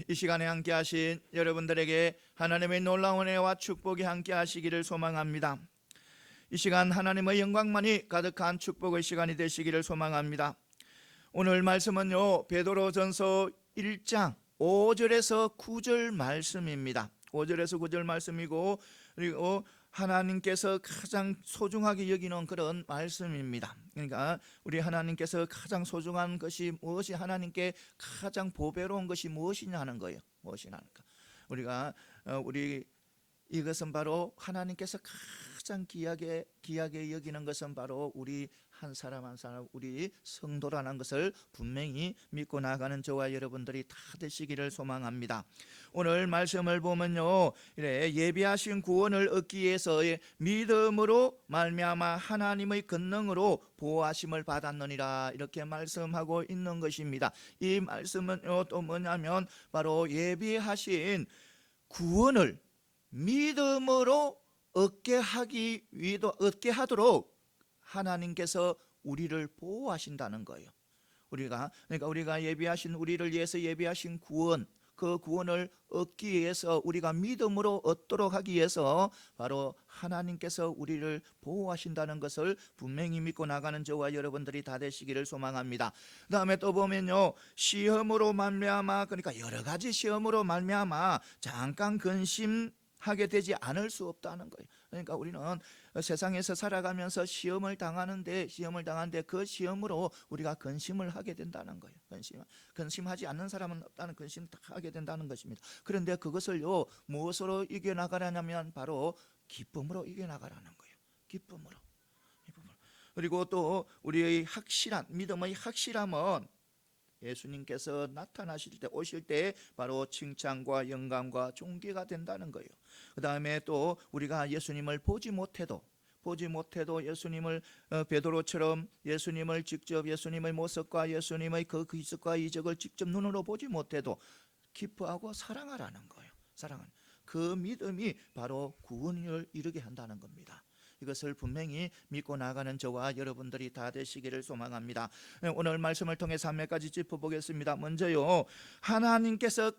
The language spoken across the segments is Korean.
이 시간에 함께 하신 여러분들에게 하나님의 놀라운 은혜와 축복이 함께 하시기를 소망합니다. 이 시간 하나님의 영광만이 가득한 축복의 시간이 되시기를 소망합니다. 오늘 말씀은요, 베드로전서 1장 5절에서 9절 말씀입니다. 5절에서 9절 말씀이고, 그리고 하나님께서 가장 소중하게 여기는 그런 말씀입니다. 그러니까 우리 하나님께서 가장 소중한 것이 무엇이, 하나님께 가장 보배로운 것이 무엇이냐 하는 거예요. 무엇이냐니까 우리 이것은 바로 하나님께서 가장 귀하게 여기는 것은 바로 우리 한 사람 한 사람, 우리 성도라는 것을 분명히 믿고 나가는 저와 여러분들이 다 되시기를 소망합니다. 오늘 말씀을 보면요, 이래 예비하신 구원을 얻기 위해서 믿음으로 말미암아 하나님의 권능으로 보호하심을 받았느니라, 이렇게 말씀하고 있는 것입니다. 이 말씀은 또 뭐냐면 바로 예비하신 구원을 믿음으로 얻게 하도록 하나님께서 우리를 보호하신다는 거예요. 그러니까 우리가 예비하신, 우리를 위해서 예비하신 구원, 그 구원을 얻기 위해서, 우리가 믿음으로 얻도록 하기 위해서 바로 하나님께서 우리를 보호하신다는 것을 분명히 믿고 나가는 저와 여러분들이 다 되시기를 소망합니다. 그 다음에 또 보면요, 시험으로 말미암아, 그러니까 여러 가지 시험으로 말미암아 잠깐 근심하게 되지 않을 수 없다는 거예요. 그러니까 우리는 세상에서 살아가면서 시험을 당하는데 그 시험으로 우리가 근심을 하게 된다는 거예요. 근심하지 않는 사람은 없다는, 근심 다 하게 된다는 것입니다. 그런데 그것을요, 무엇으로 이겨나가라냐면 바로 기쁨으로 이겨나가라는 거예요. 기쁨으로. 그리고 또 우리의 믿음의 확실함은 예수님께서 나타나실 때, 오실 때 바로 칭찬과 영광과 존귀가 된다는 거예요. 그 다음에 또 우리가 예수님을 보지 못해도 예수님을 베드로처럼 예수님을 직접, 예수님의 모습과 예수님의 그 기적과 이적을 직접 눈으로 보지 못해도 기뻐하고 사랑하라는 거예요. 사랑하는 그 믿음이 바로 구원을 이루게 한다는 겁니다. 이것을 분명히 믿고 나가는 저와 여러분들이 다 되시기를 소망합니다. 오늘 말씀을 통해서 몇 가지 짚어보겠습니다. 먼저요, 하나님께서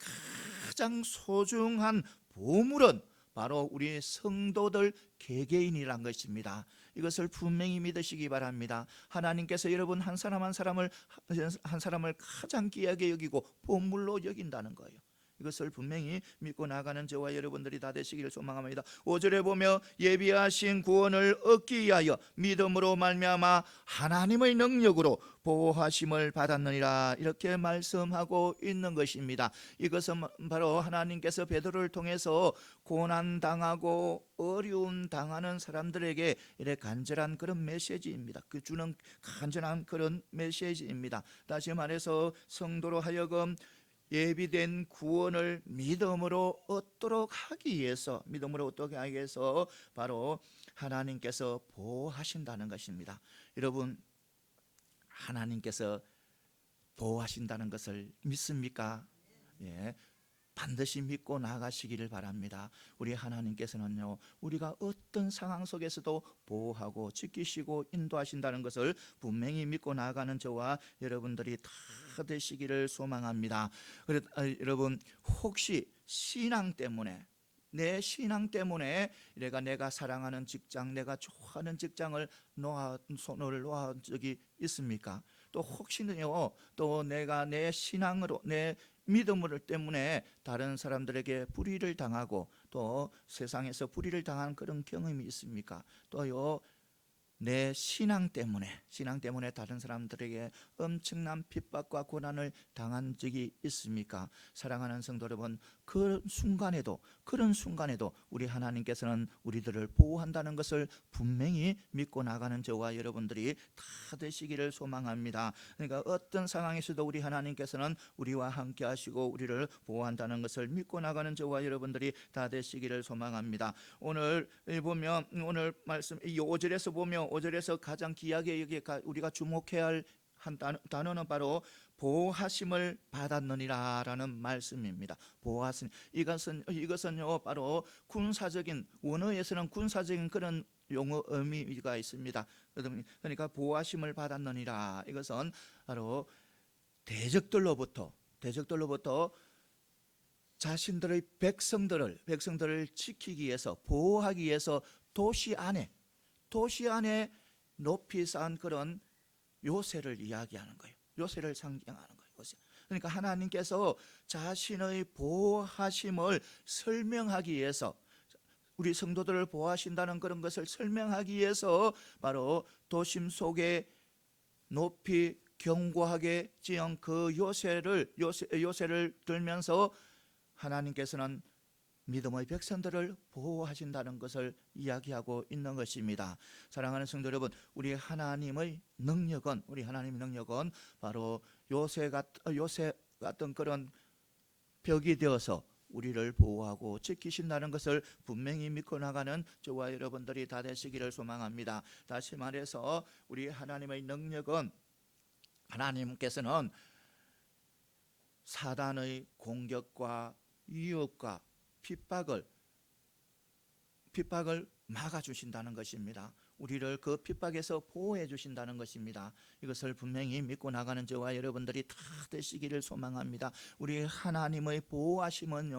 가장 소중한 보물은 바로 우리 성도들 개개인이란 것입니다. 이것을 분명히 믿으시기 바랍니다. 하나님께서 여러분 한 사람 한 사람을 가장 귀하게 여기고 보물로 여긴다는 거예요. 이것을 분명히 믿고 나가는 저와 여러분들이 다 되시기를 소망합니다. 5절에 보며 예비하신 구원을 얻기 위하여 믿음으로 말미암아 하나님의 능력으로 보호하심을 받았느니라, 이렇게 말씀하고 있는 것입니다. 이것은 바로 하나님께서 베드로를 통해서 고난당하고 어려움 당하는 사람들에게 이래 간절한 그런 메시지입니다. 그 주는 간절한 그런 메시지입니다. 다시 말해서 성도로 하여금 예비된 구원을 믿음으로 얻도록 하기 위해서 바로 하나님께서 보호하신다는 것입니다. 여러분, 하나님께서 보호하신다는 것을 믿습니까? 예, 반드시 믿고 나가시기를 바랍니다. 우리 하나님께서는요, 우리가 어떤 상황 속에서도 보호하고 지키시고 인도하신다는 것을 분명히 믿고 나가는 저와 여러분들이 다 되시기를 소망합니다. 여러분, 혹시 내 신앙 때문에 내가 사랑하는 직장, 내가 좋아하는 직장을 손을 놓은 적이 있습니까? 또 혹시는요, 또 내가 내 신앙으로, 내 믿음을 때문에 다른 사람들에게 불의를 당하고 또 세상에서 불의를 당한 그런 경험이 있습니까? 또요, 내 신앙 때문에 다른 사람들에게 엄청난 핍박과 고난을 당한 적이 있습니까? 사랑하는 성도 여러분, 그런 순간에도 우리 하나님께서는 우리들을 보호한다는 것을 분명히 믿고 나가는 저와 여러분들이 다 되시기를 소망합니다. 그러니까 어떤 상황에서도 우리 하나님께서는 우리와 함께 하시고 우리를 보호한다는 것을 믿고 나가는 저와 여러분들이 다 되시기를 소망합니다. 오늘 보면, 오늘 말씀 5절에서 보면, 5절에서 가장 귀하게 여기 우리가 주목해야 할 한 단어는 바로 보호하심을 받았느니라 라는 말씀입니다. 보호하심, 이것은요 바로 군사적인, 원어에서는 군사적인 그런 용어 의미가 있습니다. 그러니까 보호하심을 받았느니라, 이것은 바로 대적들로부터 자신들의 백성들을 지키기 위해서, 보호하기 위해서 도시 안에 높이 쌓은 그런 요새를 이야기하는 거예요. 요새를 상징하는 거예요. 요새. 그러니까 하나님께서 자신의 보호하심을 설명하기 위해서, 우리 성도들을 보호하신다는 그런 것을 설명하기 위해서 바로 도심 속에 높이 견고하게 지은 그 요새를 들면서 하나님께서는 믿음의 백성들을 보호하신다는 것을 이야기하고 있는 것입니다. 사랑하는 성도 여러분, 우리 하나님의 능력은 바로 요새 같은 그런 벽이 되어서 우리를 보호하고 지키신다는 것을 분명히 믿고 나가는 저와 여러분들이 다 되시기를 소망합니다. 다시 말해서 우리 하나님의 능력은, 하나님께서는 사단의 공격과 유혹과 핍박을 막아주신다는 것입니다. 우리를 그 핍박에서 보호해 주신다는 것입니다. 이것을 분명히 믿고 나가는 저와 여러분들이 다 되시기를 소망합니다. 우리 하나님의 보호하심은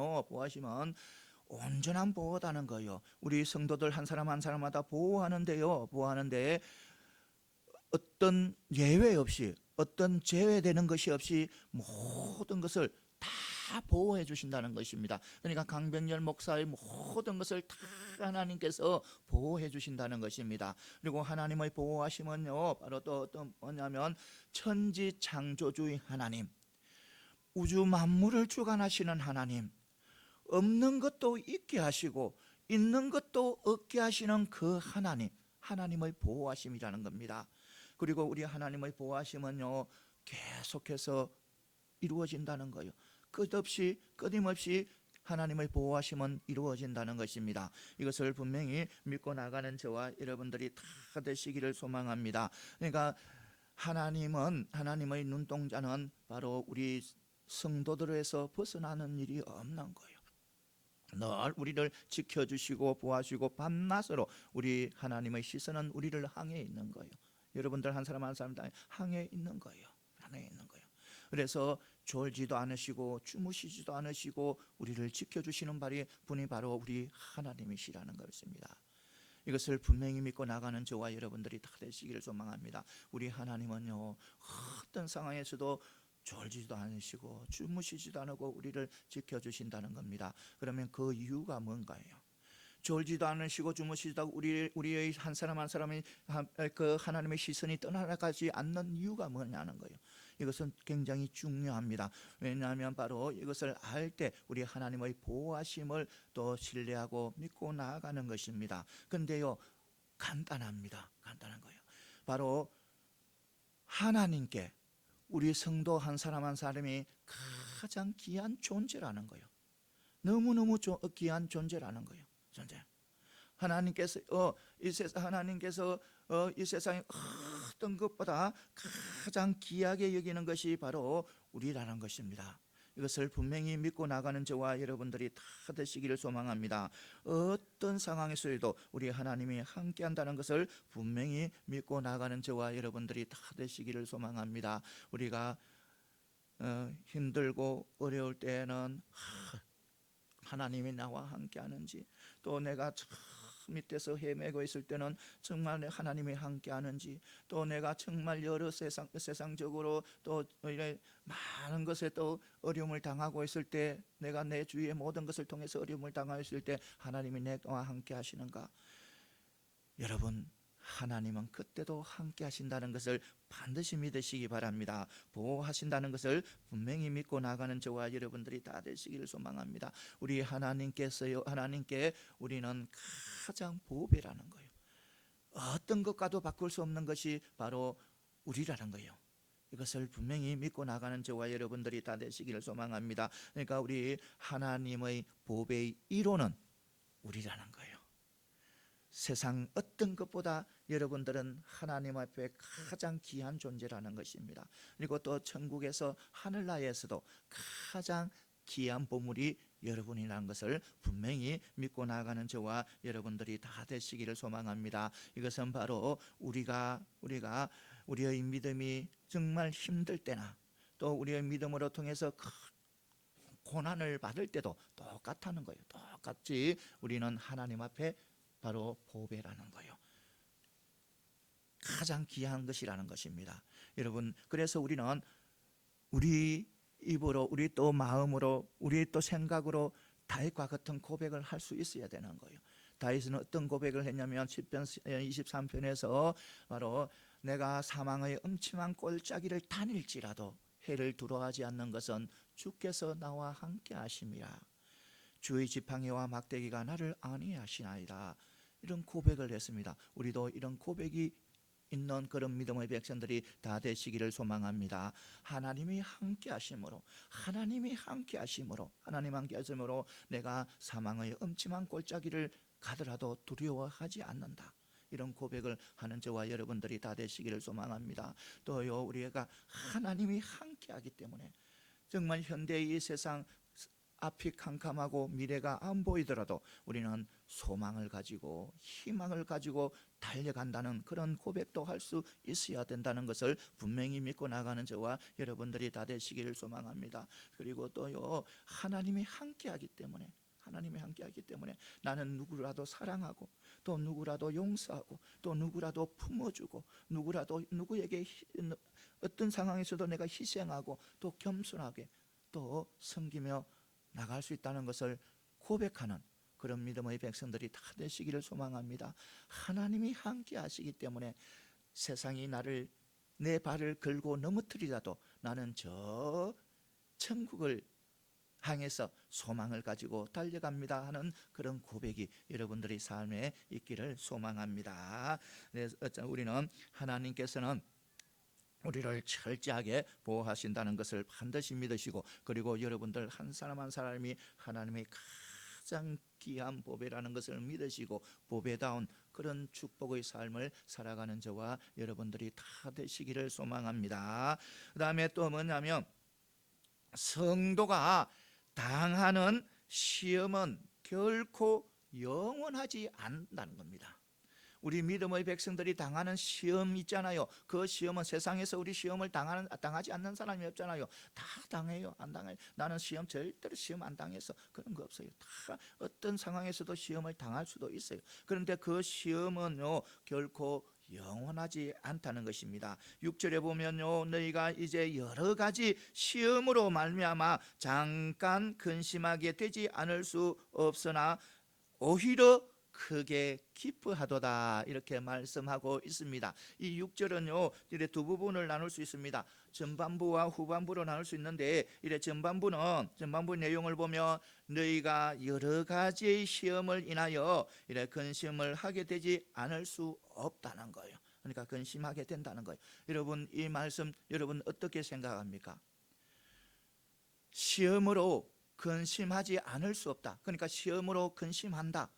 온전한 보호다는 거예요. 우리 성도들 한 사람 한 사람마다 보호하는데 어떤 예외 없이, 어떤 제외되는 것이 없이 모든 것을 다 보호해 주신다는 것입니다. 그러니까 강병열 목사의 모든 것을 다 하나님께서 보호해 주신다는 것입니다. 그리고 하나님의 보호하심은요, 바로 또 어떤 뭐냐면 천지 창조주의 하나님, 우주 만물을 주관하시는 하나님, 없는 것도 있게 하시고 있는 것도 없게 하시는 그 하나님의 보호하심이라는 겁니다. 그리고 우리 하나님의 보호하심은요, 계속해서 이루어진다는 거예요. 끊임없이 하나님의 보호하심은 이루어진다는 것입니다. 이것을 분명히 믿고 나가는 저와 여러분들이 다 되시기를 소망합니다. 그러니까 하나님의 눈동자는 바로 우리 성도들에서 벗어나는 일이 없는 거예요. 늘 우리를 지켜주시고 보호하시고 밤낮으로 우리 하나님의 시선은 우리를 향해 있는 거예요. 여러분들 한 사람 한 사람 다 향해 있는 거예요. 그래서 졸지도 않으시고 주무시지도 않으시고 우리를 지켜주시는 분이 바로 우리 하나님이시라는 것입니다. 이것을 분명히 믿고 나가는 저와 여러분들이 다 되시기를 소망합니다. 우리 하나님은요, 어떤 상황에서도 졸지도 않으시고 주무시지도 않고 우리를 지켜주신다는 겁니다. 그러면 그 이유가 뭔가요? 졸지도 않으시고 주무시지도 않고 우리의 한 사람 한 사람이 그 하나님의 시선이 떠나가지 않는 이유가 뭐냐는 거예요. 이것은 굉장히 중요합니다. 왜냐하면 바로 이것을 알 때 우리 하나님의 보호하심을 또 신뢰하고 믿고 나아가는 것입니다. 근데요, 간단한 거예요. 바로 하나님께 우리 성도 한 사람 한 사람이 가장 귀한 존재라는 거예요. 너무너무 귀한 존재라는 거예요. 하나님께서 이 세상에 어떤 것보다 가장 귀하게 여기는 것이 바로 우리라는 것입니다. 이것을 분명히 믿고 나가는 저와 여러분들이 다 되시기를 소망합니다. 어떤 상황에서도 우리 하나님이 함께한다는 것을 분명히 믿고 나가는 저와 여러분들이 다 되시기를 소망합니다. 우리가 힘들고 어려울 때에는 하나님이 나와 함께하는지, 또 내가 밑에서 헤매고 있을 때는 정말 하나님이 함께하는지, 또 내가 정말 여러 세상적으로 또 이래 많은 것에 또 어려움을 당하고 있을 때, 내가 내 주위의 모든 것을 통해서 어려움을 당하고 있을 때 하나님이 내와 함께 하시는가? 여러분, 하나님은 그때도 함께 하신다는 것을 반드시 믿으시기 바랍니다. 보호하신다는 것을 분명히 믿고 나가는 저와 여러분들이 다 되시기를 소망합니다. 우리 하나님께 우리는 가장 보배라는 거예요. 어떤 것과도 바꿀 수 없는 것이 바로 우리라는 거예요. 이것을 분명히 믿고 나가는 저와 여러분들이 다 되시기를 소망합니다. 그러니까 우리 하나님의 보배의 1호는 우리라는 거예요. 세상 어떤 것보다 여러분들은 하나님 앞에 가장 귀한 존재라는 것입니다. 그리고 또 천국에서 하늘나라에서도 가장 귀한 보물이 여러분이라는 것을 분명히 믿고 나가는 저와 여러분들이 다 되시기를 소망합니다. 이것은 바로 우리의 믿음이 정말 힘들 때나, 또 우리의 믿음으로 통해서 고난을 받을 때도 똑같다는 거예요. 똑같이 우리는 하나님 앞에 바로 보배라는 거예요. 가장 귀한 것이라는 것입니다. 여러분, 그래서 우리는 우리 입으로, 우리 또 마음으로, 우리 또 생각으로 다윗과 같은 고백을 할 수 있어야 되는 거예요. 다윗은 어떤 고백을 했냐면 10편 23편에서 바로 내가 사망의 음침한 골짜기를 다닐지라도 해를 두려워하지 않는 것은 주께서 나와 함께 하심이라. 주의 지팡이와 막대기가 나를 안위하시나이다. 이런 고백을 했습니다. 우리도 이런 고백이 있는 그런 믿음의 백성들이 다 되시기를 소망합니다. 하나님이 함께 하심으로, 하나님이 함께 하심으로, 하나님 함께 하심으로 내가 사망의 음침한 골짜기를 가더라도 두려워하지 않는다. 이런 고백을 하는 저와 여러분들이 다 되시기를 소망합니다. 또요, 우리가 하나님이 함께 하기 때문에 정말 현대의 이 세상 앞이 캄캄하고 미래가 안 보이더라도 우리는 소망을 가지고 희망을 가지고 달려간다는 그런 고백도 할 수 있어야 된다는 것을 분명히 믿고 나가는 저와 여러분들이 다 되시기를 소망합니다. 그리고 또요, 하나님이 함께하기 때문에, 하나님이 함께하기 때문에 나는 누구라도 사랑하고 또 누구라도 용서하고 또 누구라도 품어주고 누구라도 누구에게 어떤 상황에서도 내가 희생하고 또 겸손하게 또 섬기며 나갈 수 있다는 것을 고백하는 그런 믿음의 백성들이 다 되시기를 소망합니다. 하나님이 함께 하시기 때문에 세상이 나를, 내 발을 걸고 넘어뜨리라도 나는 저 천국을 향해서 소망을 가지고 달려갑니다 하는 그런 고백이 여러분들의 삶에 있기를 소망합니다. 그래서 우리는 하나님께서는 우리를 철저하게 보호하신다는 것을 반드시 믿으시고, 그리고 여러분들 한 사람 한 사람이 하나님의 가장 귀한 보배라는 것을 믿으시고 보배다운 그런 축복의 삶을 살아가는 저와 여러분들이 다 되시기를 소망합니다. 그 다음에 또 뭐냐면 성도가 당하는 시험은 결코 영원하지 않는다는 겁니다. 우리 믿음의 백성들이 당하는 시험 있잖아요. 그 시험은 세상에서 우리 시험을 당하지 않는 사람이 없잖아요. 다 당해요. 안 당해요. 나는 시험 절대로 시험 안 당해서 그런 거 없어요. 다 어떤 상황에서도 시험을 당할 수도 있어요. 그런데 그 시험은요 결코 영원하지 않다는 것입니다. 6절에 보면요, 너희가 이제 여러 가지 시험으로 말미암아 잠깐 근심하게 되지 않을 수 없으나 오히려 크게 기뻐하도다, 이렇게 말씀하고 있습니다. 이 6절은요 이래 두 부분을 나눌 수 있습니다. 전반부와 후반부로 나눌 수 있는데, 이래 전반부 내용을 보면 너희가 여러 가지의 시험을 인하여 이래 근심을 하게 되지 않을 수 없다는 거예요. 그러니까 근심하게 된다는 거예요. 여러분, 이 말씀 여러분 어떻게 생각합니까? 시험으로 근심하지 않을 수 없다. 그러니까 시험으로 근심한다.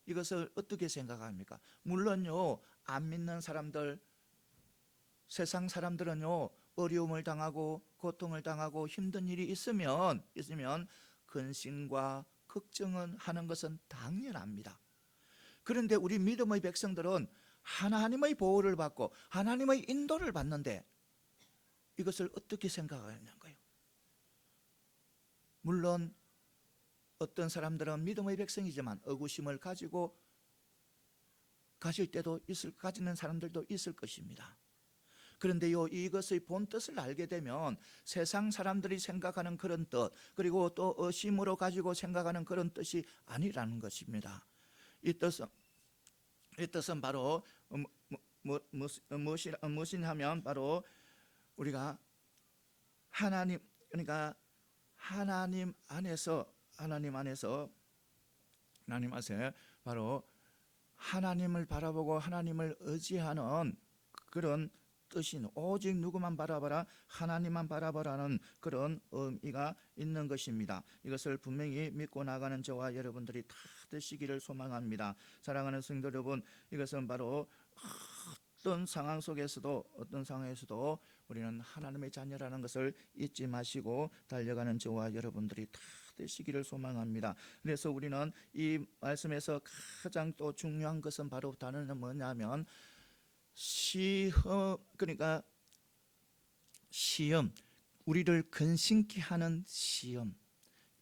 이것을 어떻게 생각합니까? 물론요, 안 믿는 사람들, 세상 사람들은요 어려움을 당하고 고통을 당하고 힘든 일이 있으면 근심과 걱정은 하는 것은 당연합니다. 그런데 우리 믿음의 백성들은 하나님의 보호를 받고 하나님의 인도를 받는데 이것을 어떻게 생각하는 거예요? 물론 어떤 사람들은 믿음의 백성이지만 의구심을 가지고 가지는 사람들도 있을 것입니다. 그런데요, 이것의 본 뜻을 알게 되면 세상 사람들이 생각하는 그런 뜻, 그리고 또 의심으로 가지고 생각하는 그런 뜻이 아니라는 것입니다. 이 뜻은 바로 무엇이냐면 바로 우리가 그러니까 하나님 안에서 바로 하나님을 바라보고 하나님을 의지하는 그런 뜻인, 오직 누구만 바라봐라, 하나님만 바라보라는 그런 의미가 있는 것입니다. 이것을 분명히 믿고 나가는 저와 여러분들이 다 되시기를 소망합니다. 사랑하는 성도 여러분, 이것은 바로 어떤 상황 속에서도 우리는 하나님의 자녀라는 것을 잊지 마시고 달려가는 저와 여러분들이 다 되시기를 소망합니다. 그래서 우리는 이 말씀에서 가장 또 중요한 것은 바로 단어는 뭐냐면 그러니까 시험, 우리를 근심케 하는 시험,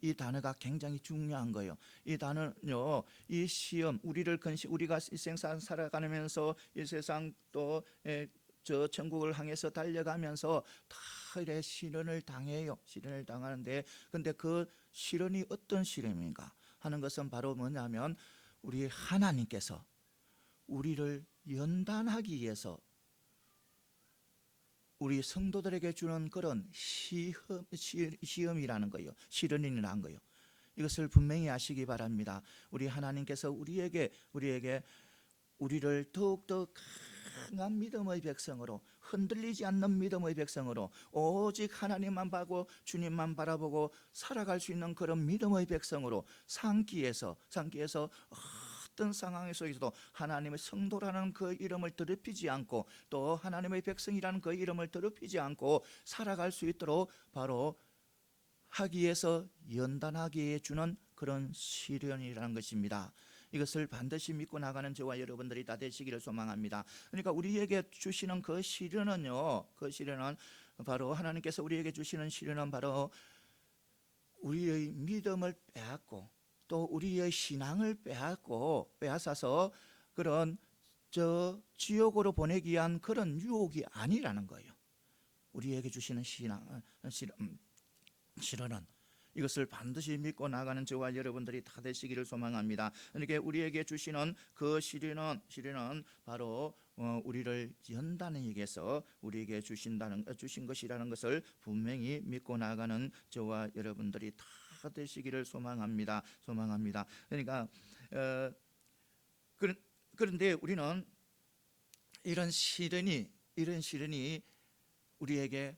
이 단어가 굉장히 중요한 거예요. 이 단어는요, 이 시험, 우리가 이 생산 살아가면서 이 세상 또 저 천국을 향해서 달려가면서 다 이래 시련을 당해요. 시련을 당하는데, 근데 그 시련이 어떤 시련인가 하는 것은 바로 뭐냐면 우리 하나님께서 우리를 연단하기 위해서 우리 성도들에게 주는 그런 시험이라는 거예요. 시련이라는 거예요. 이것을 분명히 아시기 바랍니다. 우리 하나님께서 우리를 더욱더 강한 믿음의 백성으로, 흔들리지 않는 믿음의 백성으로, 오직 하나님만 보고 주님만 바라보고 살아갈 수 있는 그런 믿음의 백성으로 삼기 위해서 어떤 상황 속에서도 하나님의 성도라는 그 이름을 더럽히지 않고, 또 하나님의 백성이라는 그 이름을 더럽히지 않고 살아갈 수 있도록 바로 하기 위해서 연단하게 해주는 그런 시련이라는 것입니다. 이것을 반드시 믿고 나가는 저와 여러분들이 다 되시기를 소망합니다. 그러니까 우리에게 주시는 그 시련은 바로 하나님께서 우리에게 주시는 시련은 바로 우리의 믿음을 빼앗고 또 우리의 신앙을 빼앗아서 그런 지옥으로 보내기 위한 그런 유혹이 아니라는 거예요. 우리에게 주시는 시련은 이것을 반드시 믿고 나가는 저와 여러분들이 다 되시기를 소망합니다. 그러니까 우리에게 주시는 그 시련은 바로 우리를 연단하기 위해서 우리에게 주신 것이라는 것을 분명히 믿고 나가는 저와 여러분들이 다 되시기를 소망합니다. 그러니까 그런데 우리는 이런 시련이 우리에게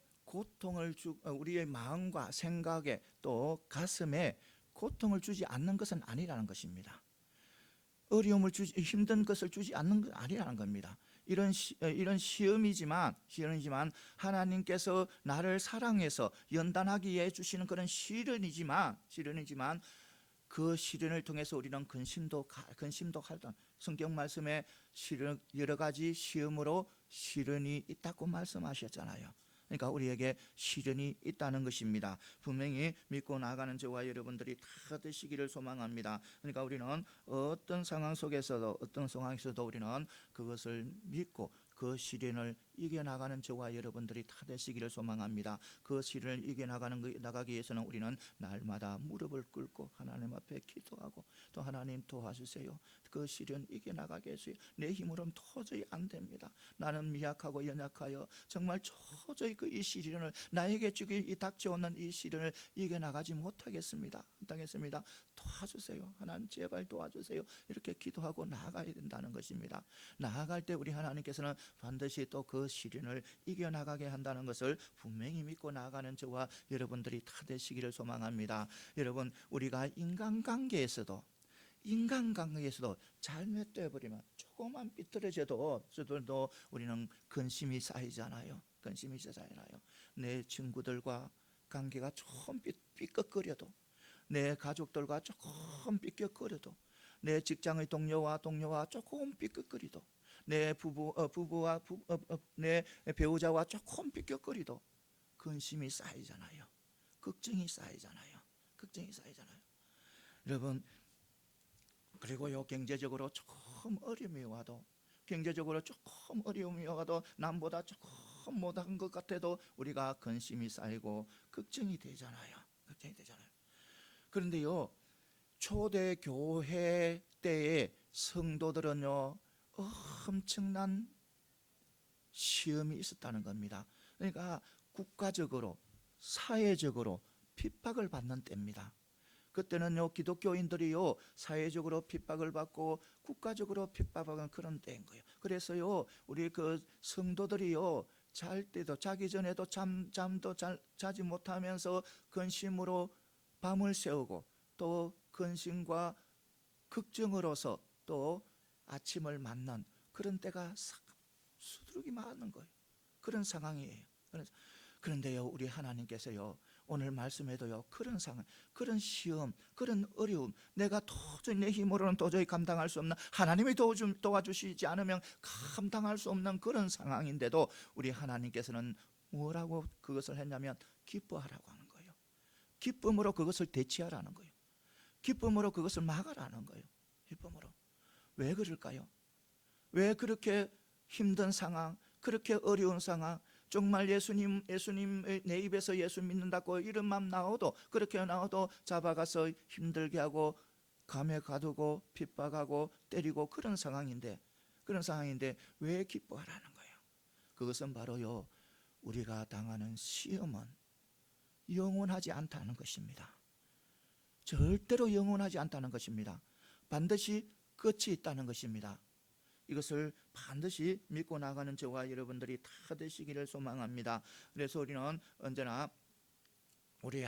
우리의 마음과 생각에 또 가슴에 고통을 주지 않는 것은 아니라는 것입니다. 힘든 것을 주지 않는 것 아니라는 겁니다. 이런 시험이지만 하나님께서 나를 사랑해서 연단하기 위해 주시는 그런 시련이지만 그 시련을 통해서 우리는 근심도 하던 성경 말씀에 여러 가지 시험으로 시련이 있다고 말씀하셨잖아요. 그러니까 우리에게 시련이 있다는 것입니다. 분명히 믿고 나가는 저와 여러분들이 다 되시기를 소망합니다. 그러니까 우리는 어떤 상황 속에서도 우리는 그것을 믿고 그 시련을 이겨나가는 저와 여러분들이 다 되시기를 소망합니다. 그 시련을 이겨나가기 위해서는 우리는 날마다 무릎을 꿇고 하나님 앞에 기도하고 또 하나님 도와주세요. 그 시련 이겨나가게 해주세요. 내 힘으로는 도저히 안 됩니다. 나는 미약하고 연약하여 정말 도저히 이 시련을 나에게 닥쳐오는 이 시련을 이겨나가지 못하겠습니다. 도와주세요. 하나님 제발 도와주세요. 이렇게 기도하고 나아가야 된다는 것입니다. 나아갈 때 우리 하나님께서는 반드시 또 그 시련을 이겨나가게 한다는 것을 분명히 믿고 나아가는 저와 여러분들이 다 되시기를 소망합니다. 여러분, 우리가 인간관계에서도 잘못되어버리면 조금만 삐뚤어져도 우리는 근심이 쌓이잖아요. 내 친구들과 관계가 조금 삐걱거려도, 내 가족들과 조금 삐걱거려도, 내 직장의 동료와 조금 삐걱거리도, 내 내 배우자와 조금 삐걱거리도 근심이 쌓이잖아요. 걱정이 쌓이잖아요. 여러분, 그리고요, 경제적으로 조금 어려움이 와도 남보다 조금 못한 것 같아도 우리가 근심이 쌓이고 걱정이 되잖아요. 그런데요, 초대교회 때의 성도들은요, 엄청난 시험이 있었다는 겁니다. 그러니까 국가적으로 사회적으로 핍박을 받는 때입니다. 그때는요, 기독교인들이요, 사회적으로 핍박을 받고 국가적으로 핍박받는 그런 때인 거예요. 그래서요, 우리 그 성도들이요, 잘 때도 자기 전에도 잠도 자지 못하면서 근심으로 밤을 새우고 또 근심과 걱정으로서 또 아침을 맞는 그런 때가 수두룩이 많은 거예요. 그런 상황이에요. 그런데요, 우리 하나님께서요, 오늘 말씀에도요, 그런 상황, 그런 시험, 그런 어려움, 내가 도저히 내 힘으로는 도저히 감당할 수 없는, 하나님이 도와주시지 않으면 감당할 수 없는 그런 상황인데도 우리 하나님께서는 뭐라고 그것을 했냐면 기뻐하라고 하는 거예요. 기쁨으로 그것을 대치하라는 거예요. 기쁨으로 그것을 막아라는 거예요. 기쁨으로. 왜 그럴까요? 왜 그렇게 힘든 상황, 그렇게 어려운 상황, 정말 예수님의 내 입에서 예수 믿는다고 이름만 나와도, 그렇게 나와도 잡아가서 힘들게 하고 감에 가두고 핍박하고 때리고 그런 상황인데 왜 기뻐하라는 거예요? 그것은 바로요, 우리가 당하는 시험은 영원하지 않다는 것입니다. 절대로 영원하지 않다는 것입니다. 반드시 끝이 있다는 것입니다. 이것을 반드시 믿고 나가는 저와 여러분들이 다 되시기를 소망합니다. 그래서 우리는 언제나 우리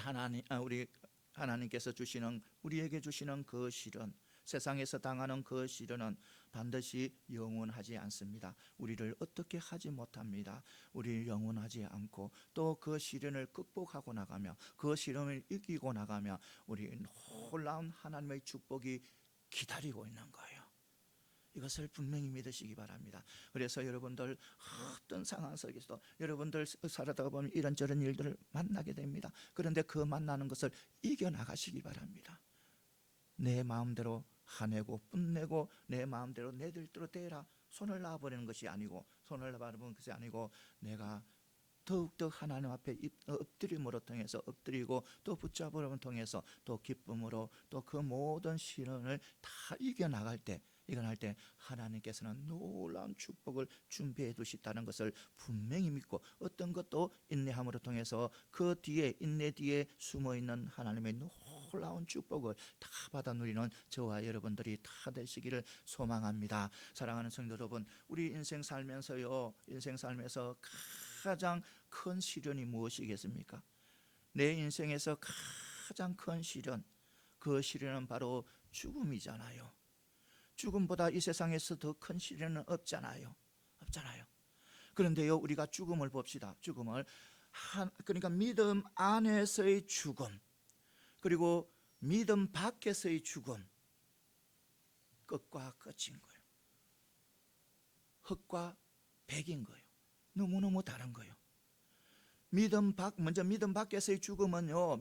하나님께서 주시는, 우리에게 주시는 그 시련, 세상에서 당하는 그 시련은 반드시 영원하지 않습니다. 우리를 어떻게 하지 못합니다. 우리 영원하지 않고 또 그 시련을 극복하고 나가며 그 시련을 이기고 나가며 우리 놀라운 하나님의 축복이 기다리고 있는 거예요. 이것을 분명히 믿으시기 바랍니다. 그래서 여러분들 어떤 상황 속에서도 여러분들 살아다 보면 이런저런 일들을 만나게 됩니다. 그런데 그 만나는 것을 이겨나가시기 바랍니다. 내 마음대로 화내고 뿜내고 내 마음대로 내 뜻대로 되라 손을 놔버리는 것이 아니고, 손을 놔버리는 것이 아니고 내가 더욱더 하나님 앞에 엎드림으로 통해서 엎드리고 또 붙잡음으로 통해서 또 기쁨으로 또 그 모든 시련을 다 이겨나갈 때 하나님께서는 놀라운 축복을 준비해 두시다는 것을 분명히 믿고, 어떤 것도 인내함으로 통해서 그 뒤에, 인내 뒤에 숨어있는 하나님의 놀라운 축복을 다 받아 누리는 저와 여러분들이 다 되시기를 소망합니다. 사랑하는 성도 여러분, 우리 인생 살면서요, 인생 살면서 가장 큰 시련이 무엇이겠습니까? 내 인생에서 가장 큰 시련, 그 시련은 바로 죽음이잖아요. 죽음보다 이 세상에서 더 큰 시련은 없잖아요. 그런데요, 우리가 죽음을 봅시다. 죽음을 그러니까 믿음 안에서의 죽음, 그리고 믿음 밖에서의 죽음, 끝과 끝인 거예요. 흑과 백인 거예요. 너무너무 다른 거예요. 먼저 믿음 밖에서의 죽음은요,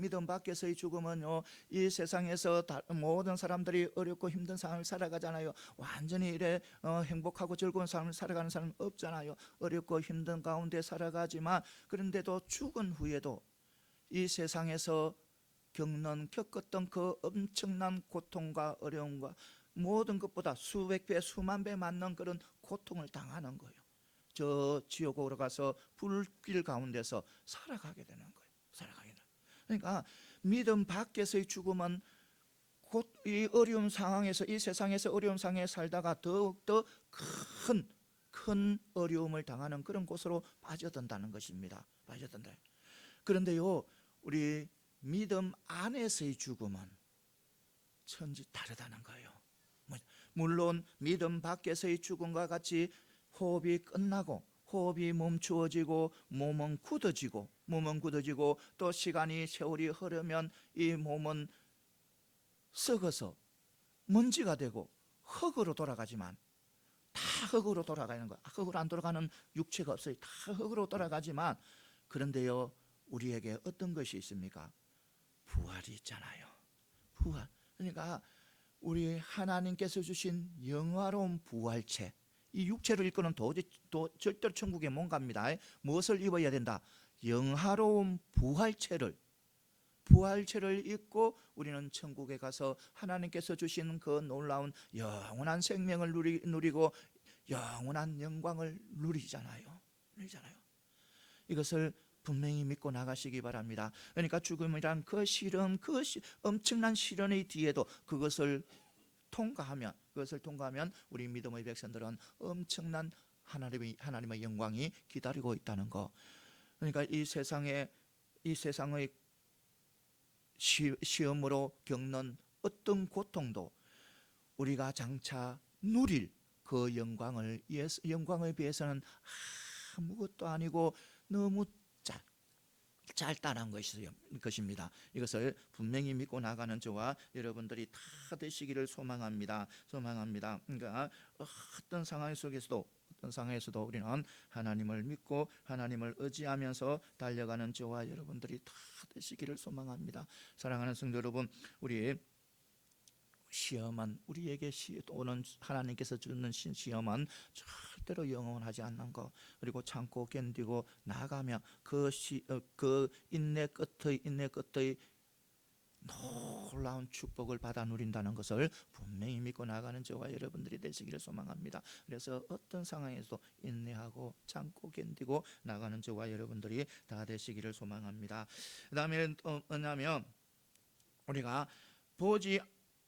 이 세상에서 모든 사람들이 어렵고 힘든 삶을 살아가잖아요. 완전히 이래 행복하고 즐거운 삶을 살아가는 사람은 없잖아요. 어렵고 힘든 가운데 살아가지만, 그런데도 죽은 후에도 이 세상에서 겪었던 그 엄청난 고통과 어려움과 모든 것보다 수백 배, 수만 배 많는 그런 고통을 당하는 거예요. 저 지옥으로 가서 불길 가운데서 살아가게 되는 거예요. 그러니까 믿음 밖에서의 죽음은 곧 이 어려운 상황에서, 이 세상에서 어려운 상황에 살다가 더욱더 큰 어려움을 당하는 그런 곳으로 빠져든다는 것입니다. 그런데요, 우리 믿음 안에서의 죽음은 천지 다르다는 거예요. 물론 믿음 밖에서의 죽음과 같이 호흡이 끝나고 호흡이 멈추어지고 몸은 굳어지고 또 시간이, 세월이 흐르면 이 몸은 썩어서 먼지가 되고 흙으로 돌아가지만, 다 흙으로 돌아가는 거야. 흙으로 안 돌아가는 육체가 없어요. 다 흙으로 돌아가지만, 그런데요, 우리에게 어떤 것이 있습니까? 부활이 있잖아요. 부활. 그러니까 우리 하나님께서 주신 영화로운 부활체, 이 육체를 입고는 절대로 천국에 못 갑니다. 무엇을 입어야 된다? 영화로운 부활체를 입고 우리는 천국에 가서 하나님께서 주신 그 놀라운 영원한 생명을 누리고 영원한 영광을 누리잖아요. 이것을 분명히 믿고 나가시기 바랍니다. 그러니까 죽음이란 그 시련, 엄청난 시련의 뒤에도 그것을 통과하면 우리 믿음의 백성들은 엄청난 하나님의 영광이 기다리고 있다는 거. 그러니까 이 세상의 시험으로 겪는 어떤 고통도 우리가 장차 누릴 그 영광을 비해서는 아무것도 아니고 너무 짧다는 것입니다. 이것을 분명히 믿고 나가는 저와 여러분들이 다 되시기를 소망합니다. 그러니까 어떤 상황 속에서도 어떤 상황에서도 우리는 하나님을 믿고 하나님을 의지하면서 달려가는 저와 여러분들이 다 되시기를 소망합니다. 사랑하는 성도 여러분, 우리 시험은 우리에게 오는 하나님께서 주는 시험은 절대로 영원하지 않는 것, 그리고 참고 견디고 나가며 그 인내 끝의 놀라운 축복을 받아 누린다는 것을 분명히 믿고 나가는 저와 여러분들이 되시기를 소망합니다. 그래서 어떤 상황에서도 인내하고 참고 견디고 나가는 저와 여러분들이 다 되시기를 소망합니다. 그 다음에 뭐냐면 우리가 보지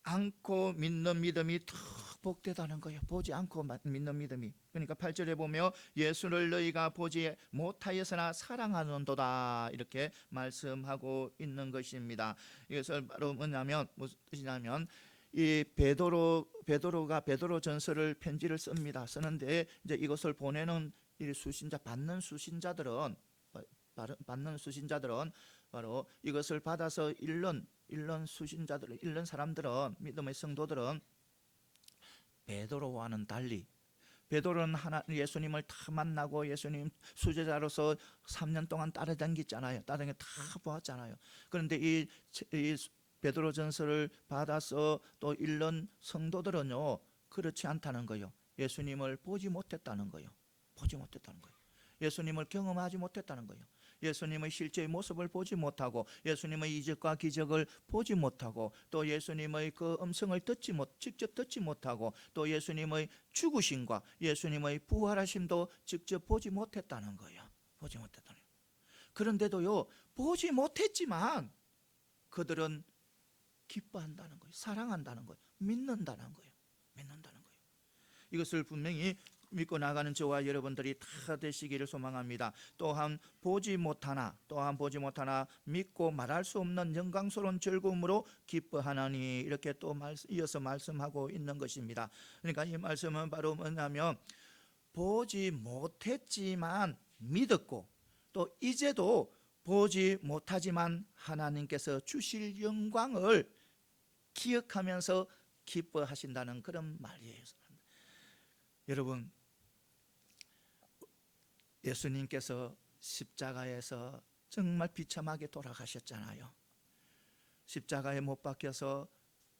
않고 믿는 믿음이 더 복되다는 거예요. 보지 않고 믿는 믿음이. 그러니까 8절에 보면 예수를 너희가 보지 못하였으나 사랑하는도다 이렇게 말씀하고 있는 것입니다. 이것을 바로 뭐냐면 무슨 뜻이냐면 이 베드로가 베드로전서를 편지를 씁니다. 쓰는데 이제 이것을 보내는 이 수신자 받는 수신자들은 바로 이것을 받아서 읽는 수신자들, 읽는 사람들은, 믿음의 성도들은 베드로와는 달리, 베드로는 예수님을 다 만나고 예수님 수제자로서 3년 동안 따라다녔잖아요. 따라다니 다 보았잖아요. 그런데 이 베드로전서를 받아서 또 읽는 성도들은요, 그렇지 않다는 거예요. 예수님을 보지 못했다는 거예요. 보지 못했다는 거예요. 예수님을 경험하지 못했다는 거예요. 예수님의 실제의 모습을 보지 못하고 예수님의 이적과 기적을 보지 못하고 또 예수님의 그 음성을 직접 듣지 못하고 또 예수님의 죽으심과 예수님의 부활하심도 직접 보지 못했다는 거예요. 보지 못했다는 거예요. 그런데도요, 보지 못했지만 그들은 기뻐한다는 거예요. 사랑한다는 거예요. 믿는다는 거예요. 이것을 분명히 믿고 나가는 저와 여러분들이 다 되시기를 소망합니다. 또한 보지 못하나 믿고 말할 수 없는 영광스러운 즐거움으로 기뻐하나니 이렇게 또 이어서 말씀하고 있는 것입니다. 그러니까 이 말씀은 바로 뭐냐면 보지 못했지만 믿었고 또 이제도 보지 못하지만 하나님께서 주실 영광을 기억하면서 기뻐하신다는 그런 말이에요. 여러분, 예수님께서 십자가에서 정말 비참하게 돌아가셨잖아요. 십자가에 못 박혀서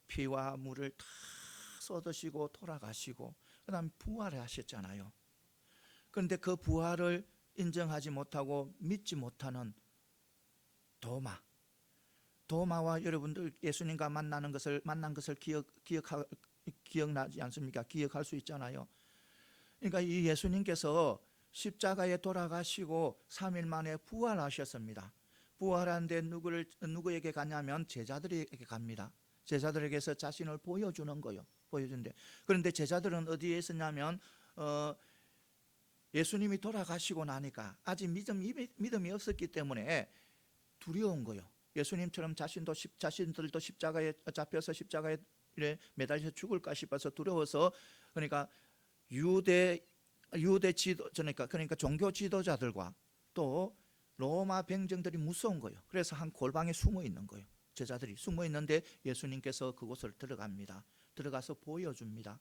피와 물을 다 쏟으시고 돌아가시고 그 다음에 부활을 하셨잖아요. 그런데 그 부활을 인정하지 못하고 믿지 못하는 도마와 여러분들 예수님과 만난 것을 기억나지 않습니까? 기억할 수 있잖아요. 그러니까 이 예수님께서 십자가에 돌아가시고 3일 만에 부활하셨습니다. 부활한데 누구에게 가냐면 제자들에게 갑니다. 제자들에게서 자신을 보여주는 거예요. 보여준대. 그런데 제자들은 어디에 있었냐면 예수님이 돌아가시고 나니까 아직 믿음이 없었기 때문에 두려운 거예요. 예수님처럼 자신들도 십자가에 잡혀서 십자가에 매달려 죽을까 싶어서 두려워서, 그러니까 유대 그러니까 종교 지도자들과 또 로마 병정들이 무서운 거예요. 그래서 한 골방에 숨어 있는 거예요. 제자들이 숨어 있는데 예수님께서 그곳을 들어갑니다. 들어가서 보여줍니다.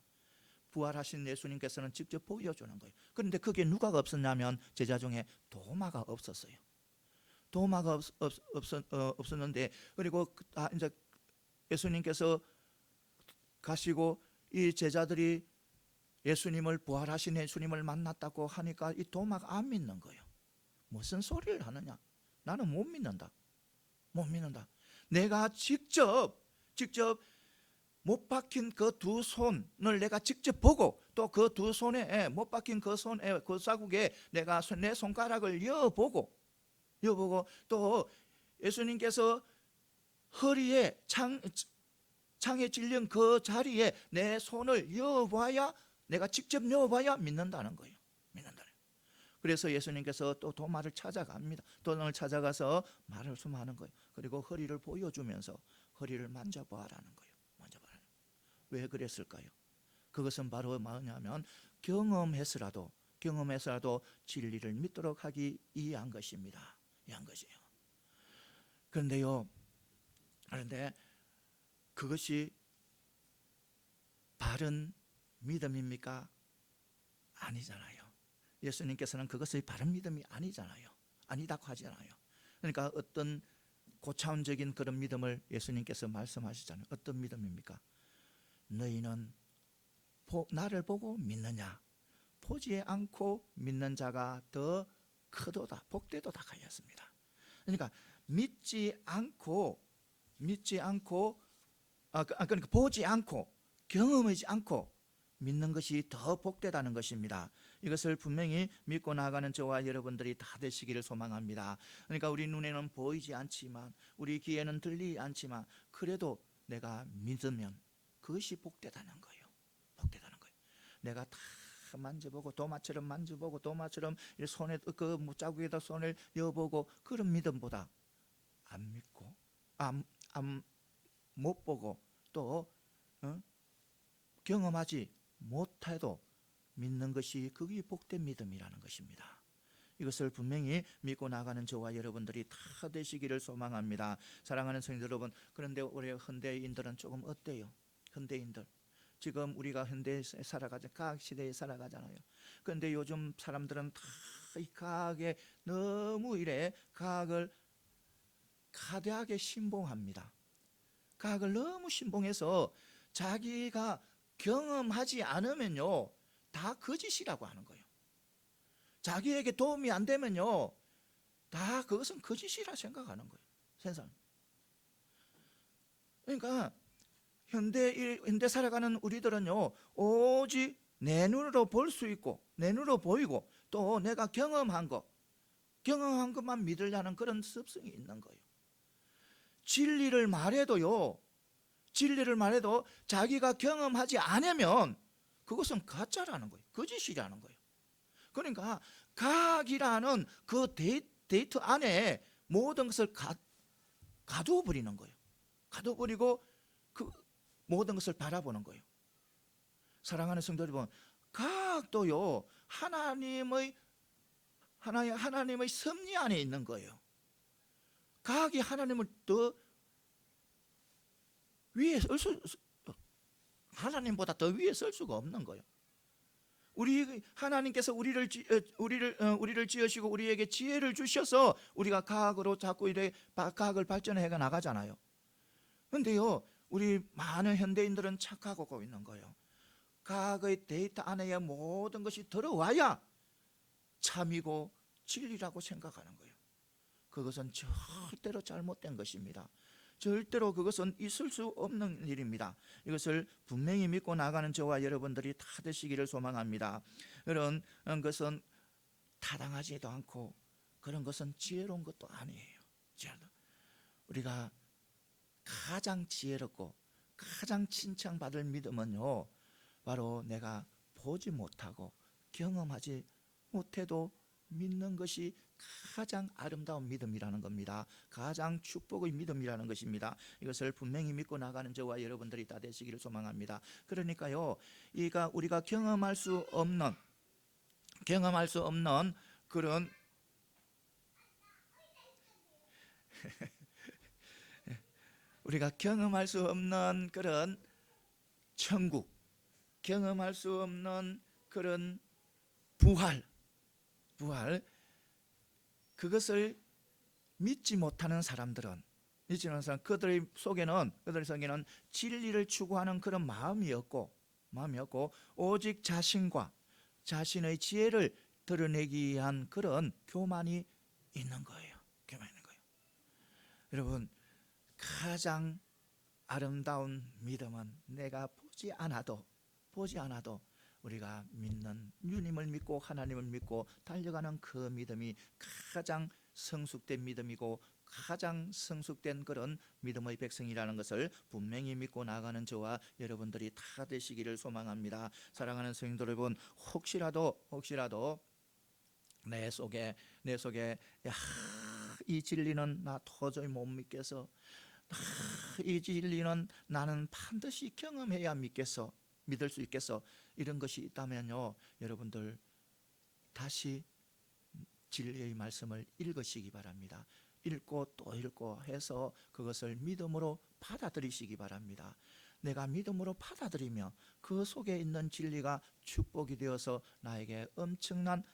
부활하신 예수님께서는 직접 보여주는 거예요. 그런데 그게 누가 없었냐면 제자 중에 도마가 없었어요. 도마가 없었는데, 그리고 이제 예수님께서 가시고 이 제자들이 예수님을 부활하신 예수님을 만났다고 하니까 이 도마가 안 믿는 거예요. 무슨 소리를 하느냐? 나는 못 믿는다. 내가 직접 못 박힌 그 두 손을 내가 직접 보고 또 그 두 손에 못 박힌 그 손에 그 자국에 내가 내 손가락을 이어보고 또 예수님께서 허리에 창에 찔린 그 자리에 내 손을 이어봐야, 내가 직접 넣어봐야 믿는다는 거예요. 그래서 예수님께서 또 도마를 찾아갑니다. 도마를 찾아가서 말씀하는 거예요. 그리고 허리를 보여주면서 허리를 만져봐라는 거예요. 왜 그랬을까요? 그것은 바로 뭐냐면 경험해서라도 진리를 믿도록 하기 위한 것입니다. 그런데 그것이 바른 믿음입니까? 아니잖아요. 예수님께서는 그것이 바른 믿음이 아니잖아요. 아니다고 하잖아요. 그러니까 어떤 고차원적인 그런 믿음을 예수님께서 말씀하시잖아요. 어떤 믿음입니까? 너희는 나를 보고 믿느냐? 보지 않고 믿는 자가 더 크도다, 복되도다 하였습니다. 그러니까 믿지 않고 그러니까 보지 않고 경험하지 않고 믿는 것이 더 복되다는 것입니다. 이것을 분명히 믿고 나가는 저와 여러분들이 다 되시기를 소망합니다. 그러니까 우리 눈에는 보이지 않지만, 우리 귀에는 들리지 않지만, 그래도 내가 믿으면 그것이 복되다는 거예요. 복되다는 거예요. 내가 다 만져보고 도마처럼 만져보고 도마처럼 손에 그 무자국에다 손을 여보고 그런 믿음보다 안 믿고 못 보고 또 경험하지 못해도 믿는 것이 그게 복된 믿음이라는 것입니다. 이것을 분명히 믿고 나가는 저와 여러분들이 다 되시기를 소망합니다. 사랑하는 성도 여러분, 그런데 우리 현대인들은 조금 어때요? 현대인들 지금 우리가 현대에 과학 시대에 살아가잖아요. 그런데 요즘 사람들은 다 이 과학에 너무 과학을 가대하게 신봉합니다. 과학을 너무 신봉해서 자기가 경험하지 않으면요 다 거짓이라고 하는 거예요. 자기에게 도움이 안 되면요 다 그것은 거짓이라 생각하는 거예요. 세상. 그러니까 현대 살아가는 우리들은요 오직 내 눈으로 볼 수 있고 내 눈으로 보이고 또 내가 경험한 것만 믿으려는 그런 습성이 있는 거예요. 진리를 말해도 자기가 경험하지 않으면 그것은 가짜라는 거예요. 거짓이라는 거예요. 그러니까 과학이라는 그 데이터 안에 모든 것을 가두어 버리는 거예요. 가두어 버리고 그 모든 것을 바라보는 거예요. 사랑하는 성도 여러분, 과학도요 하나님의 섭리 안에 있는 거예요. 과학이 하나님을 더 위에 하나님보다 더 위에 설 수가 없는 거예요. 하나님께서 우리를 지으시고 우리에게 지혜를 주셔서 우리가 과학으로 자꾸 과학을 발전해 나가잖아요. 그런데요, 우리 많은 현대인들은 착각하고 있는 거예요. 과학의 데이터 안에 모든 것이 들어와야 참이고 진리라고 생각하는 거예요. 그것은 절대로 잘못된 것입니다. 절대로 그것은 있을 수 없는 일입니다. 이것을 분명히 믿고 나가는 저와 여러분들이 다 되시기를 소망합니다. 그런 것은 타당하지도 않고 그런 것은 지혜로운 것도 아니에요. 우리가 가장 지혜롭고 가장 칭찬받을 믿음은요 바로 내가 보지 못하고 경험하지 못해도 믿는 것이 가장 아름다운 믿음이라는 겁니다. 가장 축복의 믿음이라는 것입니다. 이것을 분명히 믿고 나가는 저와 여러분들이 다 되시기를 소망합니다. 그러니까요, 우리가 경험할 수 없는 그런 우리가 경험할 수 없는 그런 천국, 경험할 수 없는 그런 부활, 그것을 믿지 못하는 사람들은 그들 속에는 진리를 추구하는 그런 마음이 없고 오직 자신의 지혜를 드러내기 위한 그런 교만이 있는 거예요. 여러분, 가장 아름다운 믿음은 내가 보지 않아도 우리가 믿는 주님을 믿고 하나님을 믿고 달려가는 그 믿음이 가장 성숙된 믿음이고 가장 성숙된 그런 믿음의 백성이라는 것을 분명히 믿고 나가는 저와 여러분들이 다 되시기를 소망합니다. 사랑하는 성도 여러분, 혹시라도 내 속에 이 진리는 나 도저히 못 믿겠어, 이 진리는 나는 반드시 경험해야 믿을 수 있겠어, 이런 것이 있다면요, 여러분들 다시 진리의 말씀을 읽으시기 바랍니다. 읽고 또 읽고 해서 그것을 믿음으로 받아들이시기 바랍니다. 내가 믿음으로 받아들이며 그 속에 있는 진리가 축복이 되어서 나에게 엄청난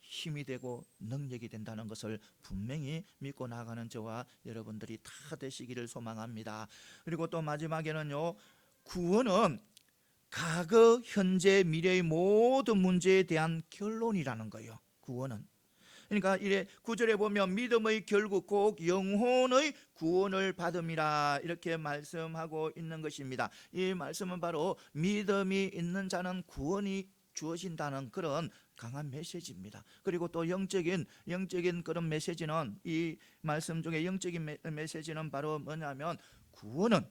힘이 되고 능력이 된다는 것을 분명히 믿고 나가는 저와 여러분들이 다 되시기를 소망합니다. 그리고 또 마지막에는요, 구원은 과거, 현재, 미래의 모든 문제에 대한 결론이라는 거예요. 구원은. 그러니까 이래 9절에 보면 믿음의 결국 곧 영혼의 구원을 받음이라 이렇게 말씀하고 있는 것입니다. 이 말씀은 바로 믿음이 있는 자는 구원이 주어진다는 그런 강한 메시지입니다. 그리고 또 영적인 그런 메시지는, 이 말씀 중에 영적인 메시지는 바로 뭐냐면, 구원은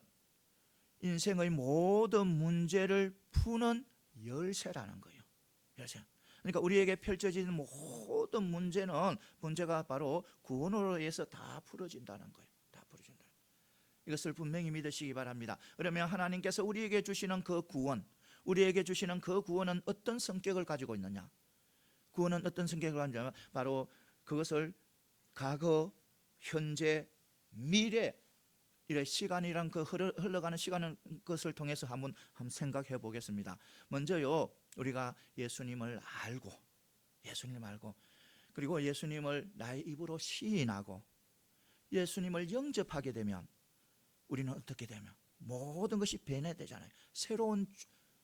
인생의 모든 문제를 푸는 열쇠라는 거예요. 열쇠. 그러니까 우리에게 펼쳐지는 모든 문제가 바로 구원으로 해서 다 풀어진다는 거예요. 다 풀어진다. 이것을 분명히 믿으시기 바랍니다. 그러면 하나님께서 우리에게 주시는 그 구원, 우리에게 주시는 그 구원은 어떤 성격을 가지고 있느냐? 구원은 어떤 성격을 가지고 있느냐? 바로 그것을 과거, 현재, 미래, 이래 시간이란 그 흘러가는 시간은 것을 통해서 한번 생각해 보겠습니다. 먼저요, 우리가 예수님을 알고 그리고 예수님을 나의 입으로 시인하고 예수님을 영접하게 되면 우리는 어떻게 되면 모든 것이 변해되잖아요. 새로운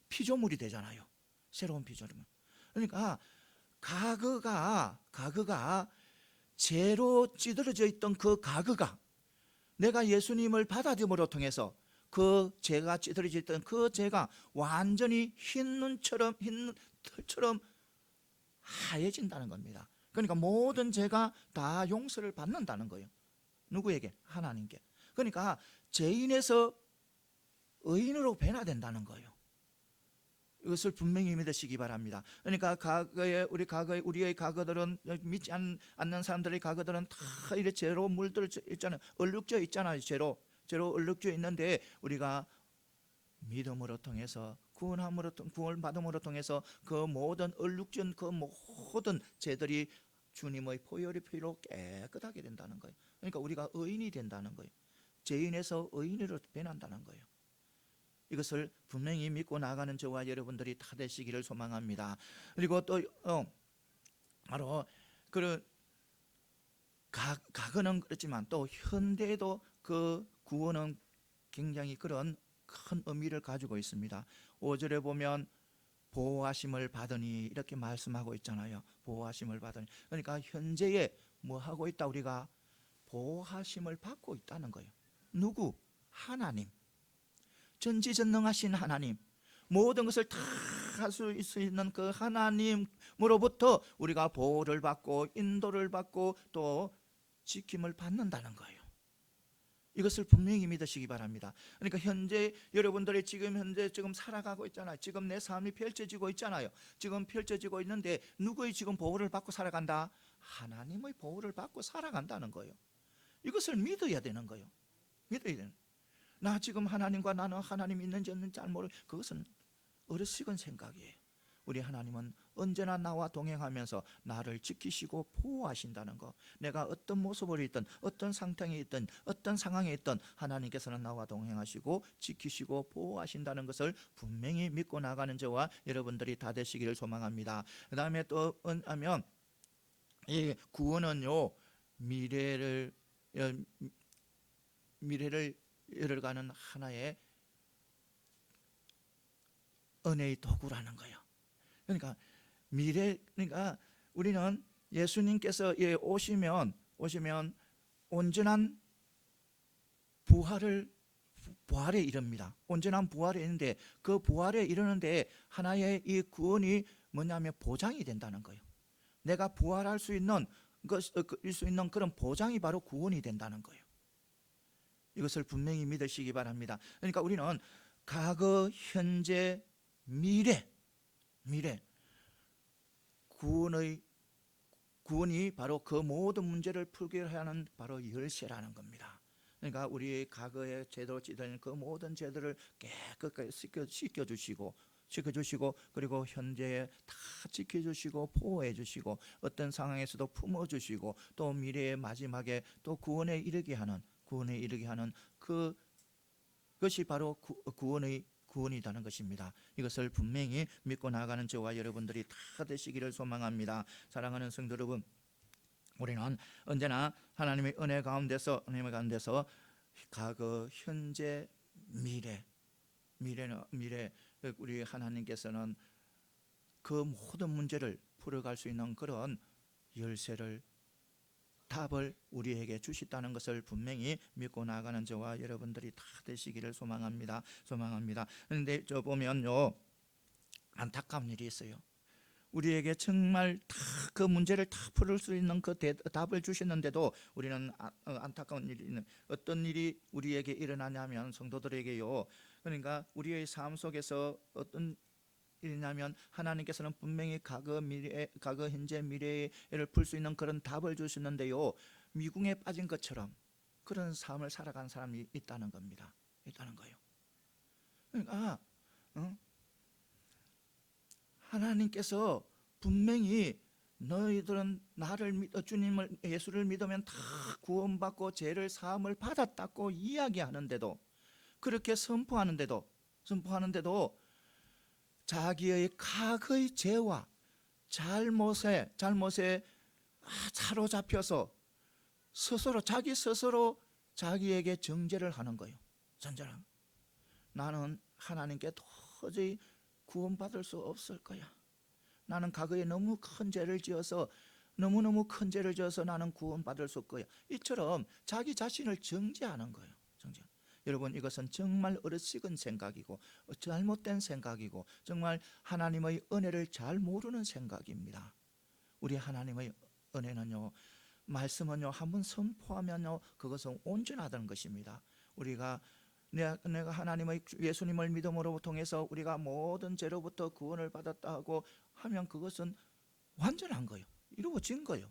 피조물이 되잖아요. 새로운 피조물. 그러니까 과거가 죄로 찌들어져 있던 그 과거가 내가 예수님을 받아들임으로 통해서 그 죄가 찌들어져 있던 그 죄가 완전히 흰 털처럼 하얘진다는 겁니다. 그러니까 모든 죄가 다 용서를 받는다는 거예요. 누구에게? 하나님께. 그러니까 죄인에서 의인으로 변화된다는 거예요. 이것을 분명히 믿으시기 바랍니다. 그러니까 우리의 과거들은, 믿지 않는 사람들의 과거들은 다 이렇게 죄로 물들어 있잖아요. 얼룩져 있잖아요. 죄로 얼룩져 있는데 우리가 믿음으로 통해서 구원을 받음으로 통해서 그 모든 얼룩진 그 모든 죄들이 주님의 보혈의 피로 깨끗하게 된다는 거예요. 그러니까 우리가 의인이 된다는 거예요. 죄인에서 의인으로 변한다는 거예요. 이것을 분명히 믿고 나가는 저와 여러분들이 다 되시기를 소망합니다. 그리고 또 바로 그런 과거는 그렇지만 또 현대에도 그 구원은 굉장히 그런 큰 의미를 가지고 있습니다. 5절에 보면 보호하심을 받으니 이렇게 말씀하고 있잖아요. 보호하심을 받으니. 그러니까 현재에 뭐 하고 있다? 우리가 보호하심을 받고 있다는 거예요. 누구? 하나님. 전지전능하신 하나님, 모든 것을 다 할 수 있는 그 하나님으로부터 우리가 보호를 받고 인도를 받고 또 지킴을 받는다는 거예요. 이것을 분명히 믿으시기 바랍니다. 그러니까 현재 여러분들이 지금 살아가고 있잖아요. 지금 내 삶이 펼쳐지고 있잖아요. 지금 펼쳐지고 있는데 누구의 지금 보호를 받고 살아간다? 하나님의 보호를 받고 살아간다는 거예요. 이것을 믿어야 되는 거예요. 믿어야 되는. 나 지금 하나님과 나는 하나님 있는지 없는지 잘 모르. 그것은 어리석은 생각이에요. 우리 하나님은 언제나 나와 동행하면서 나를 지키시고 보호하신다는 거. 내가 어떤 모습으로 있든 어떤 상태에 있든 어떤 상황에 있든 하나님께서는 나와 동행하시고 지키시고 보호하신다는 것을 분명히 믿고 나가는 저와 여러분들이 다 되시기를 소망합니다. 그 다음에 또 하면 이 구원은요, 미래를 열어가는 하나의 은혜의 도구라는 거예요. 그러니까 그러니까 우리는 예수님께서 오시면 온전한 부활에 이릅니다. 온전한 부활에 이르는데 그 부활에 이르는데 하나의 이 구원이 뭐냐면 보장이 된다는 거예요. 내가 부활할 수 있는 그런 보장이 바로 구원이 된다는 거예요. 이것을 분명히 믿으시기 바랍니다. 그러니까 우리는 과거, 현재, 미래 구원이 바로 그 모든 문제를 풀게 하는 바로 열쇠라는 겁니다. 그러니까 우리 과거의 죄로 찌든 그 모든 죄들을 깨끗하게 씻겨주시고 그리고 현재에 다 지켜주시고 보호해주시고 어떤 상황에서도 품어주시고 또 미래의 마지막에 또 구원에 이르게 하는 그것이 바로 구원의 구원이라는 것입니다. 이것을 분명히 믿고 나가는 저와 여러분들이 다 되시기를 소망합니다. 사랑하는 성도 여러분, 우리는 언제나 하나님의 은혜 가운데서 과거, 현재, 미래 우리 하나님께서는 그 모든 문제를 풀어갈 수 있는 그런 열쇠를, 답을 우리에게 주셨다는 것을 분명히 믿고 나가는 저와 여러분들이 다 되시기를 소망합니다. 그런데 저 보면요, 안타까운 일이 있어요. 우리에게 정말 다 그 문제를 다 풀을 수 있는 그 답을 주셨는데도 우리는 안타까운 일이, 어떤 일이 우리에게 일어나냐면, 성도들에게요, 그러니까 우리의 삶 속에서 어떤 일이냐면, 하나님께서는 분명히 과거, 현재, 미래를 풀 수 있는 그런 답을 주시는데요, 미궁에 빠진 것처럼 그런 삶을 살아가는 사람이 있다는 겁니다. 있다는 거예요. 그러니까 하나님께서 분명히 너희들은 나를 주님을, 예수를 믿으면 다 구원받고 죄를 사함을 받았다고 이야기하는데도, 그렇게 선포하는데도 자기의 과거의 죄와 잘못에 사로잡혀서 자기 스스로 자기에게 정죄를 하는 거예요. 전제랑 나는 하나님께 도저히 구원받을 수 없을 거야. 나는 과거에 너무 큰 죄를 지어서 나는 구원받을 수 없을 거야. 이처럼 자기 자신을 정죄하는 거예요. 여러분, 이것은 정말 어리석은 생각이고 잘못된 생각이고 정말 하나님의 은혜를 잘 모르는 생각입니다. 우리 하나님의 은혜는요, 말씀은요, 한번 선포하면요, 그것은 온전하다는 것입니다. 우리가 내가 하나님의 예수님을 믿음으로 통해서 우리가 모든 죄로부터 구원을 받았다 하고 하면 그것은 완전한 거예요. 이루어진 거예요.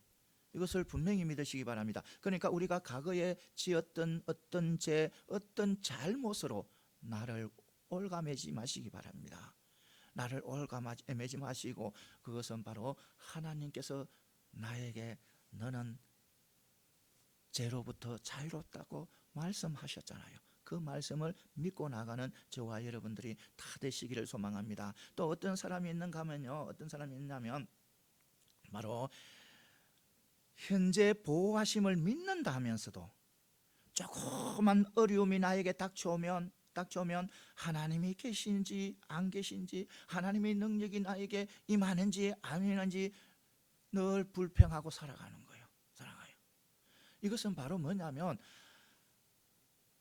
이것을 분명히 믿으시기 바랍니다. 그러니까 우리가 과거에 지었던 어떤 죄, 어떤 잘못으로 나를 올가매지 마시기 바랍니다. 나를 올가매지 마시고, 그것은 바로 하나님께서 나에게 너는 죄로부터 자유롭다고 말씀하셨잖아요. 그 말씀을 믿고 나가는 저와 여러분들이 다 되시기를 소망합니다. 또 어떤 사람이 있는가 하면요, 어떤 사람이 있냐면 바로 현재 보호하심을 믿는다 하면서도 조그만 어려움이 나에게 닥쳐오면 하나님이 계신지 안 계신지, 하나님의 능력이 나에게 임하는지 안 임하는지 늘 불평하고 살아가는 거예요. 이것은 바로 뭐냐면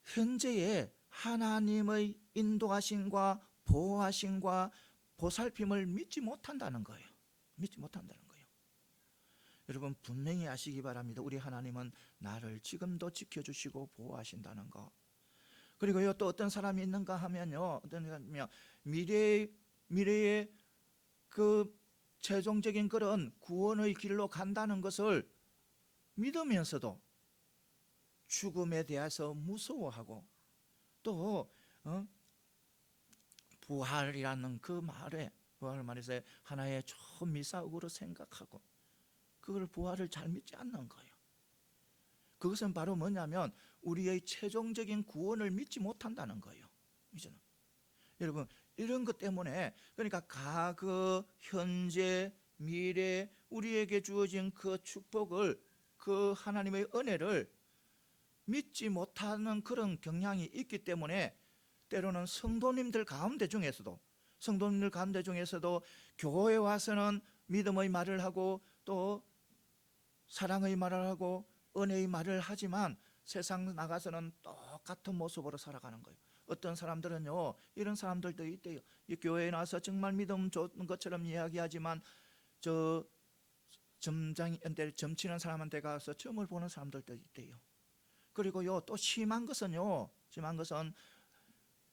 현재의 하나님의 인도하심과 보호하심과 보살핌을 믿지 못한다는 거예요. 여러분, 분명히 아시기 바랍니다. 우리 하나님은 나를 지금도 지켜주시고 보호하신다는 거. 그리고요, 또 어떤 사람이 있는가 하면요, 미래의 그 최종적인 그런 구원의 길로 간다는 것을 믿으면서도 죽음에 대해서 무서워하고, 또 부활이라는 그 부활 말에서 하나의 좋은 미사역으로 생각하고 그걸 부활을 잘 믿지 않는 거예요. 그것은 바로 뭐냐면 우리의 최종적인 구원을 믿지 못한다는 거예요. 여러분, 이런 것 때문에, 그러니까 과거, 현재, 미래 우리에게 주어진 그 축복을, 그 하나님의 은혜를 믿지 못하는 그런 경향이 있기 때문에 때로는 성도님들 가운데 중에서도 교회에 와서는 믿음의 말을 하고 또 사랑의 말을 하고 은혜의 말을 하지만 세상 나가서는 똑같은 모습으로 살아가는 거예요. 어떤 사람들은요, 이런 사람들도 있대요. 이 교회에 나와서 정말 믿음 좋은 것처럼 이야기하지만 점치는 사람한테 가서 점을 보는 사람들도 있대요. 그리고요, 또 심한 것은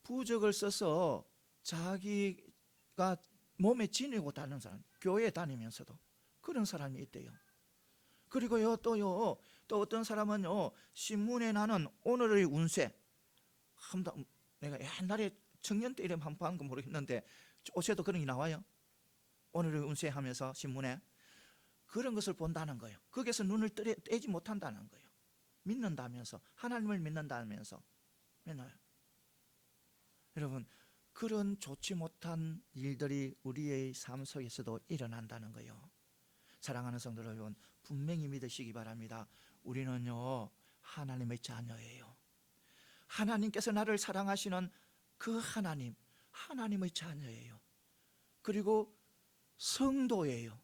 부적을 써서 자기가 몸에 지니고 다니는 사람, 교회에 다니면서도 그런 사람이 있대요. 그리고요, 또 어떤 사람은요, 신문에 나는 오늘의 운세, 내가 옛날에 청년 때 이름 한번 본 건 모르겠는데 요새도 그런 게 나와요. 오늘의 운세 하면서 신문에 그런 것을 본다는 거예요. 거기에서 눈을 떼지 못한다는 거예요. 믿는다면서, 하나님을 믿는다면서. 맨날 여러분, 그런 좋지 못한 일들이 우리의 삶 속에서도 일어난다는 거예요. 사랑하는 성도 여러분, 분명히 믿으시기 바랍니다. 우리는요, 하나님의 자녀예요. 하나님께서 나를 사랑하시는 그 하나님의 자녀예요. 그리고 성도예요.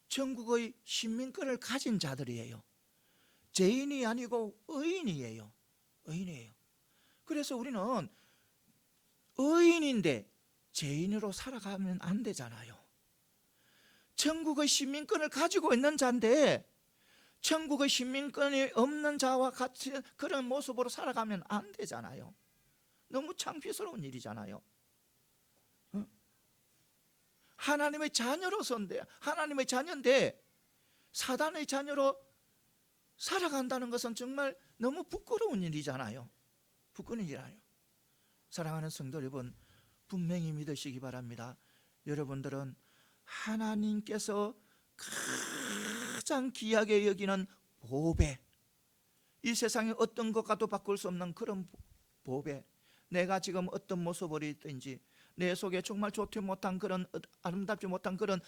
천국의 시민권을 가진 자들이에요. 죄인이 아니고 의인이에요. 의인이에요. 그래서 우리는 의인인데 죄인으로 살아가면 안 되잖아요. 천국의 시민권을 가지고 있는 자인데 천국의 시민권이 없는 자와 같이 그런 모습으로 살아가면 안 되잖아요. 너무 창피스러운 일이잖아요. 하나님의 자녀로서인데, 하나님의 자녀인데 사단의 자녀로 살아간다는 것은 정말 너무 부끄러운 일이잖아요. 부끄러운 일이잖아요. 사랑하는 성도 여러분, 분명히 믿으시기 바랍니다. 여러분들은 하나님께서 가장 귀하게 여기는 보배, 이 세상에 어떤 것과도 바꿀 수 없는 그런 보배, 내가 지금 어떤 모습을 있든지 내 속에 정말 좋지 못한 그런 아름답지 못한 그런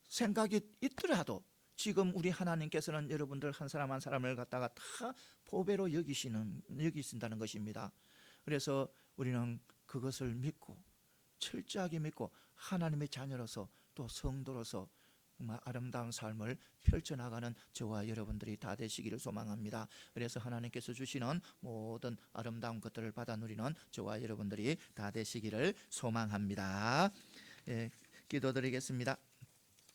생각이 있더라도 지금 우리 하나님께서는 여러분들 한 사람 한 사람을 갖다가 다 보배로 여기신다는 것입니다. 그래서 우리는 그것을 믿고 철저하게 믿고 하나님의 자녀로서 또 성도로서 정말 아름다운 삶을 펼쳐나가는 저와 여러분들이 다 되시기를 소망합니다. 그래서 하나님께서 주시는 모든 아름다운 것들을 받아 누리는 저와 여러분들이 다 되시기를 소망합니다. 예, 기도드리겠습니다.